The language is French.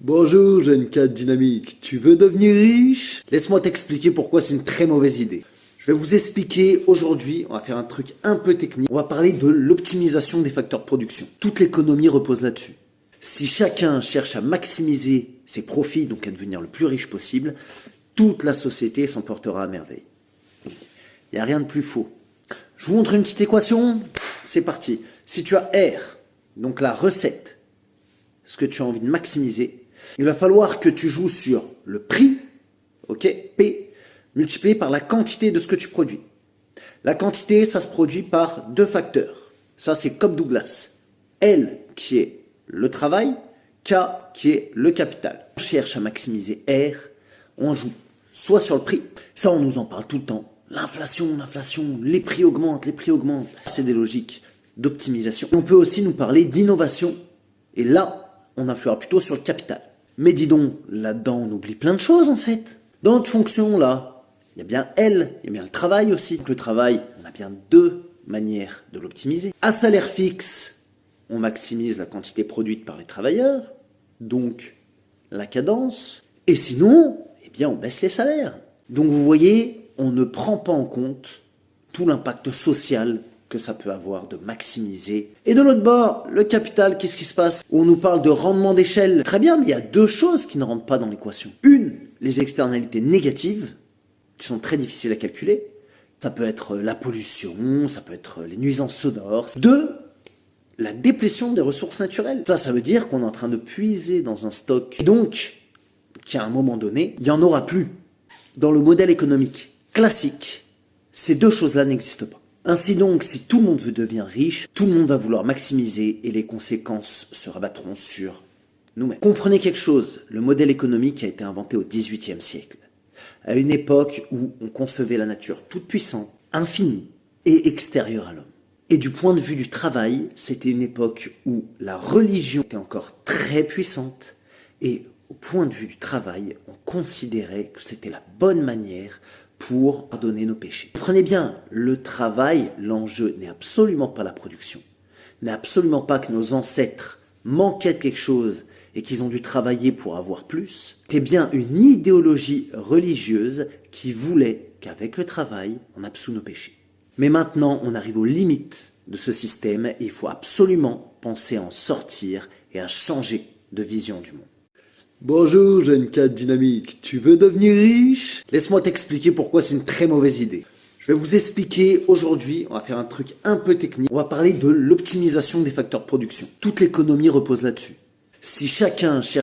Bonjour jeune cadre dynamique, tu veux devenir riche? Laisse-moi t'expliquer pourquoi c'est une très mauvaise idée. Je vais vous expliquer aujourd'hui, on va faire un truc un peu technique, on va parler de l'optimisation des facteurs de production. Toute l'économie repose là-dessus. Si chacun cherche à maximiser ses profits, donc à devenir le plus riche possible, toute la société s'en portera à merveille. Il n'y a rien de plus faux. Je vous montre une petite équation, c'est parti. Si tu as R, donc la recette, ce que tu as envie de maximiser, il va falloir que tu joues sur le prix, ok, P, multiplié par la quantité de ce que tu produis. La quantité, ça se produit par deux facteurs. Ça, c'est comme Douglas. L, qui est le travail, K, qui est le capital. On cherche à maximiser R, on joue soit sur le prix, ça on nous en parle tout le temps, l'inflation, les prix augmentent, c'est des logiques d'optimisation. On peut aussi nous parler d'innovation, et là, on influera plutôt sur le capital. Mais dis donc, là-dedans, on oublie plein de choses en fait. Dans notre fonction, là, il y a bien L, il y a bien le travail aussi. Donc, le travail, on a bien deux manières de l'optimiser. À salaire fixe, on maximise la quantité produite par les travailleurs, donc la cadence. Et sinon, eh bien, on baisse les salaires. Donc vous voyez, on ne prend pas en compte tout l'impact social que ça peut avoir de maximiser. Et de l'autre bord, le capital, qu'est-ce qui se passe? On nous parle de rendement d'échelle. Très bien, mais il y a deux choses qui ne rentrent pas dans l'équation. Une, les externalités négatives, qui sont très difficiles à calculer. Ça peut être la pollution, ça peut être les nuisances sonores. Deux, la déplétion des ressources naturelles. Ça veut dire qu'on est en train de puiser dans un stock. Et donc, qu'à un moment donné, il n'y en aura plus. Dans le modèle économique classique, ces deux choses-là n'existent pas. Ainsi donc, si tout le monde veut devenir riche, tout le monde va vouloir maximiser et les conséquences se rabattront sur nous-mêmes. Comprenez quelque chose, le modèle économique a été inventé au XVIIIe siècle, à une époque où on concevait la nature toute puissante, infinie et extérieure à l'homme. Et du point de vue du travail, c'était une époque où la religion était encore très puissante et au point de vue du travail, on considérait que c'était la bonne manière pour pardonner nos péchés. Comprenez bien, le travail, l'enjeu n'est absolument pas la production, n'est absolument pas que nos ancêtres manquaient de quelque chose et qu'ils ont dû travailler pour avoir plus. C'était bien une idéologie religieuse qui voulait qu'avec le travail, on absout nos péchés. Mais maintenant, on arrive aux limites de ce système et il faut absolument penser à en sortir et à changer de vision du monde. Bonjour jeune cadre dynamique, tu veux devenir riche? Laisse-moi t'expliquer pourquoi c'est une très mauvaise idée. Je vais vous expliquer aujourd'hui, on va faire un truc un peu technique, on va parler de l'optimisation des facteurs de production. Toute l'économie repose là-dessus. Si chacun cherche